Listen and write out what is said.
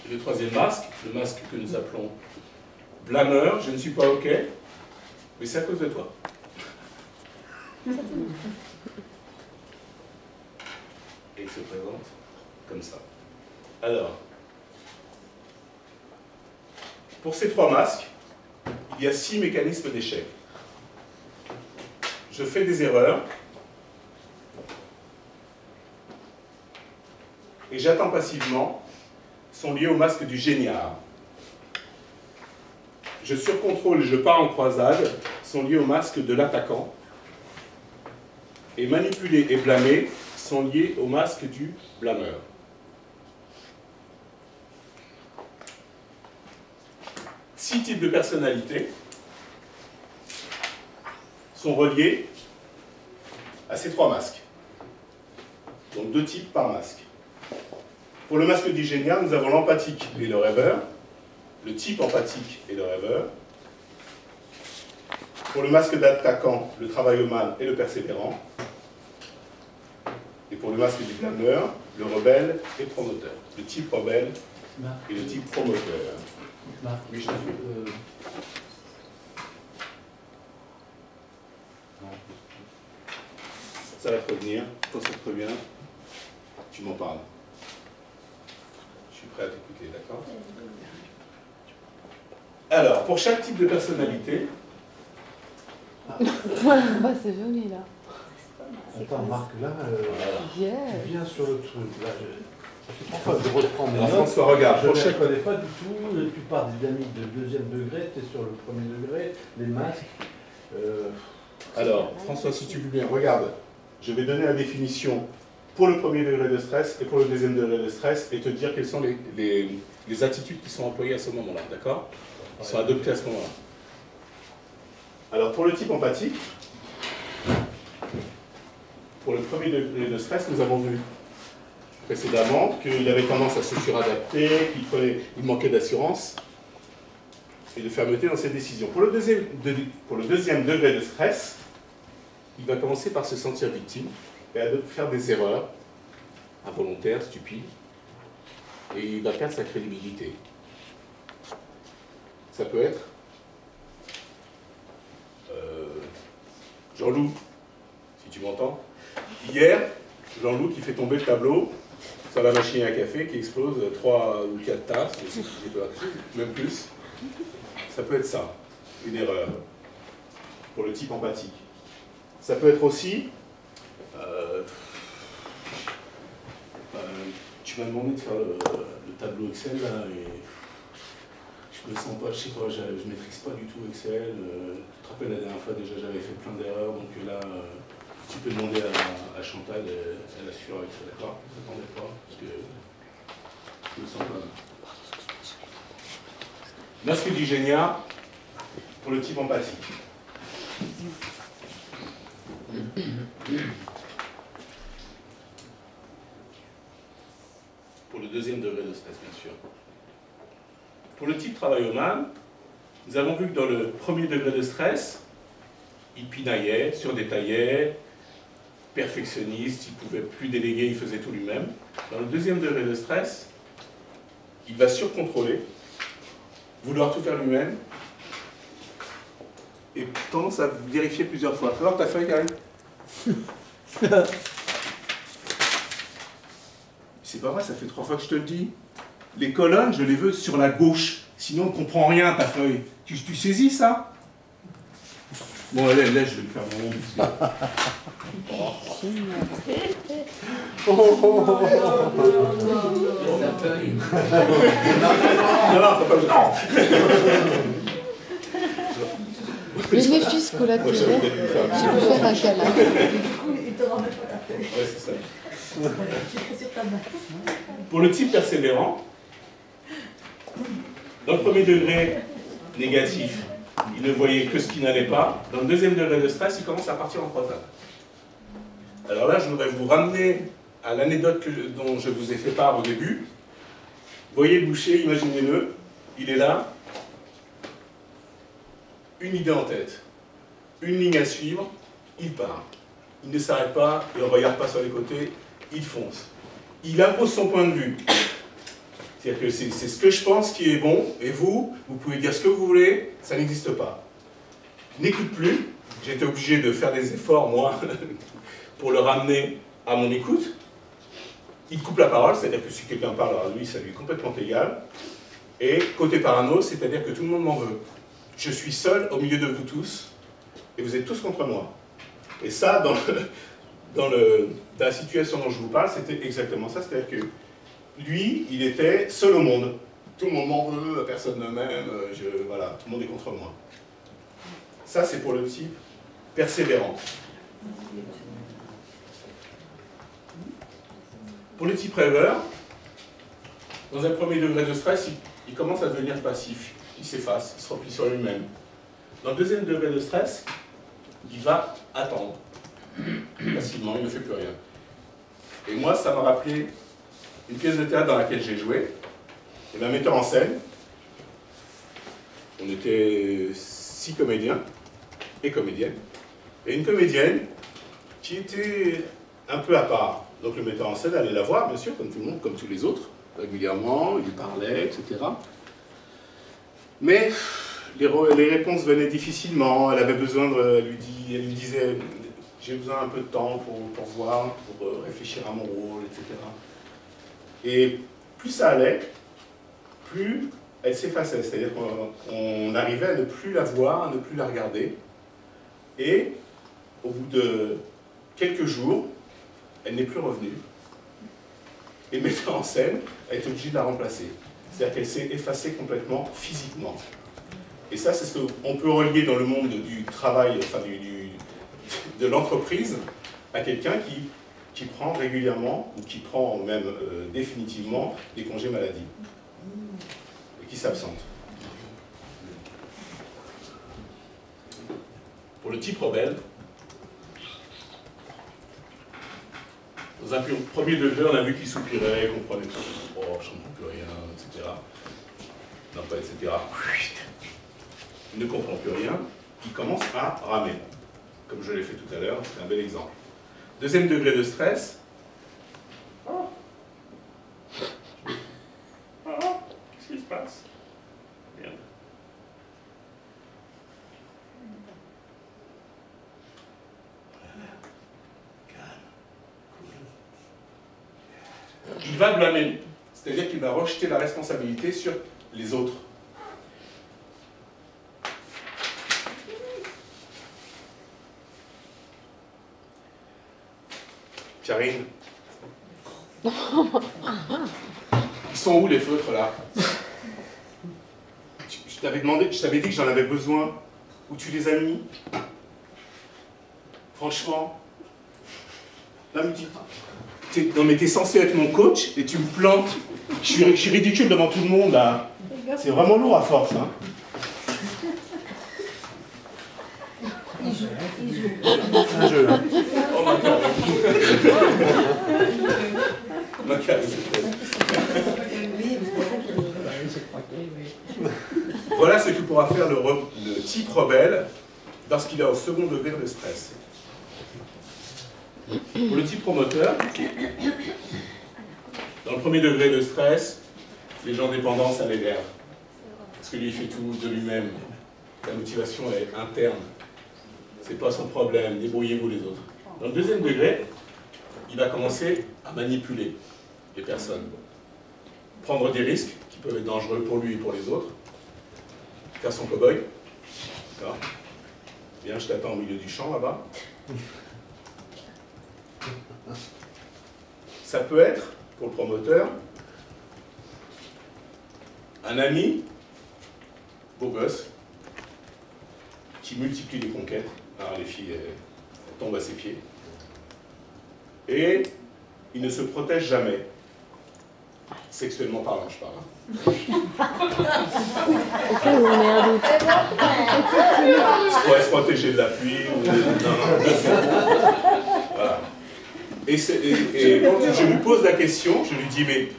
le troisième masque, le masque que nous appelons blâmeur. Je ne suis pas OK, mais c'est à cause de toi. Et il se présente comme ça. Alors, pour ces trois masques, il y a 6 mécanismes d'échec. Je fais des erreurs et j'attends passivement, sont liés au masque du géniard. Je surcontrôle et je pars en croisade, sont liés au masque de l'attaquant. Et manipuler et blâmer sont liés au masque du blâmeur. Six types de personnalités sont reliés à ces trois masques. Donc 2 types par masque. Pour le masque du génial, nous avons l'empathique et le rêveur, le type empathique et le rêveur. Pour le masque d'attaquant, le travaillomane et le persévérant. Et pour le masque du blâmeur, le rebelle et le promoteur. Le type rebelle et le type promoteur. Oui, je t'en prie. Ça va te revenir. Quand ça te revient, tu m'en parles. Je suis prêt à t'écouter, d'accord? Alors, pour chaque type de personnalité... c'est joli, là. Attends, Marc, là, tu viens sur le truc. Là, ça fait 3 fois que je reprends mes notes. François, regarde. Je ne connais pas du tout. Tu parles des dynamiques de 2e degré, tu es sur le 1er degré, les masques. Alors, François, si tu veux bien, regarde. Je vais donner la définition pour le 1er degré de stress et pour le 2e degré de stress et te dire quelles sont les attitudes qui sont employées à ce moment-là, d'accord? Qui sont adoptées à ce moment-là. Alors, pour le type empathique, pour le 1er degré de stress, nous avons vu précédemment qu'il avait tendance à se suradapter, qu'il manquait d'assurance et de fermeté dans ses décisions. Pour le deuxième degré de stress, il va commencer par se sentir victime et à faire des erreurs involontaires, stupides, et il va perdre sa crédibilité. Ça peut être Jean-Loup, si tu m'entends. Hier, Jean-Loup qui fait tomber le tableau sur la machine à café, qui explose 3 ou 4 tasses, même plus. Ça peut être ça, une erreur, pour le type empathique. Ça peut être aussi, tu m'as demandé de faire le tableau Excel, là, et je me sens pas, je sais pas, je maîtrise pas du tout Excel. Tu te rappelles, la dernière fois, déjà, j'avais fait plein d'erreurs, donc là... Tu peux demander à Chantal, elle assure avec ça, d'accord? Ne t'attendez pas, parce que je me sens pas bien. Masque du génial pour le type empathique. Pour le 2e degré de stress, bien sûr. Pour le type travaillomane, nous avons vu que dans le 1er degré de stress, il pinaillait, surdétaillait, perfectionniste, il ne pouvait plus déléguer, il faisait tout lui-même. Dans le 2e degré de stress, il va surcontrôler, vouloir tout faire lui-même, et tendance à vérifier plusieurs fois. Tu vas voir ta feuille, Karine? C'est pas vrai, ça fait 3 fois que je te le dis. Les colonnes, je les veux sur la gauche, sinon on ne comprend rien, ta feuille. Tu saisis ça? Bon, allez, je vais le faire mon nom. Non, faut pas Mais mes fils collatéraux, je peux faire un câlin. Du coup, il te remet pas la feuille. Ouais, c'est ça. Pour le type persévérant, dans le 1er degré négatif, il ne voyait que ce qui n'allait pas. Dans le 2e degré de stress, il commence à partir en croisade. Alors là, je voudrais vous ramener à l'anecdote dont je vous ai fait part au début. Voyez le boucher, imaginez-le, il est là, une idée en tête, une ligne à suivre, il part. Il ne s'arrête pas, il ne regarde pas sur les côtés, il fonce. Il impose son point de vue. C'est-à-dire que c'est ce que je pense qui est bon, et vous pouvez dire ce que vous voulez, ça n'existe pas. N'écoute plus, j'ai été obligé de faire des efforts, moi, pour le ramener à mon écoute. Il coupe la parole, c'est-à-dire que si quelqu'un parle à lui, ça lui est complètement égal. Et côté parano, c'est-à-dire que tout le monde m'en veut. Je suis seul au milieu de vous tous, et vous êtes tous contre moi. Et ça, dans la situation dont je vous parle, c'était exactement ça, c'est-à-dire que lui, il était seul au monde. Tout le monde m'en veut, personne ne m'aime, voilà, tout le monde est contre moi. Ça, c'est pour le type persévérant. Pour le type rêveur, dans un premier degré de stress, il commence à devenir passif. Il s'efface, il se replie sur lui-même. Dans le deuxième degré de stress, il va attendre. Facilement, il ne fait plus rien. Et moi, ça m'a rappelé une pièce de théâtre dans laquelle j'ai joué. Et un metteur en scène, on était 6 comédiens et comédiennes, et une comédienne qui était un peu à part. Donc le metteur en scène allait la voir, bien sûr, comme tout le monde, comme tous les autres, régulièrement, il lui parlait, etc. Mais les réponses venaient difficilement, elle avait besoin elle lui disait j'ai besoin un peu de temps pour voir, pour réfléchir à mon rôle, etc. Et plus ça allait, plus elle s'effaçait, c'est-à-dire qu'on arrivait à ne plus la voir, à ne plus la regarder. Et au bout de quelques jours, elle n'est plus revenue. Et le metteur en scène a été obligé de la remplacer. C'est-à-dire qu'elle s'est effacée complètement physiquement. Et ça, c'est ce qu'on peut relier dans le monde du travail, enfin de l'entreprise, à quelqu'un qui prend régulièrement, ou qui prend même définitivement, des congés maladie. Et qui s'absente. Pour le type rebelle, dans un premier degré, on a vu qu'il soupirait, il comprenait tout. Oh, je ne comprends plus rien, etc. Non, pas etc. Il ne comprend plus rien, il commence à ramer. Comme je l'ai fait tout à l'heure, c'est un bel exemple. Deuxième degré de stress. Qu'est-ce qui se passe? Merde. Il va blâmer, c'est-à-dire qu'il va rejeter la responsabilité sur les autres. Karine, ils sont où les feutres là? Je t'avais dit que j'en avais besoin. Où tu les as mis? Franchement. Là, non mais t'es censé être mon coach et tu me plantes. Je suis ridicule devant tout le monde là. C'est vraiment lourd à force. Hein. C'est un jeu. Hein. Oh ma carte. Voilà ce que pourra faire le type rebelle lorsqu'il est au second degré de stress. Pour le type promoteur, dans le premier degré de stress, les gens dépendants, ça l'énerve. Parce que lui, il fait tout de lui-même. La motivation est interne. C'est pas son problème, débrouillez-vous les autres. Dans le deuxième degré, il va commencer à manipuler les personnes. Prendre des risques qui peuvent être dangereux pour lui et pour les autres. Faire son cow-boy. D'accord. Viens, je t'attends au milieu du champ là-bas. Ça peut être, pour le promoteur, un ami, beau gosse, qui multiplie les conquêtes. Alors les filles elles tombent à ses pieds. Et il ne se protège jamais. Sexuellement parlant, je parle. Il pourrait se protéger de la pluie. Voilà. Et quand je lui pose la question, je lui dis, mais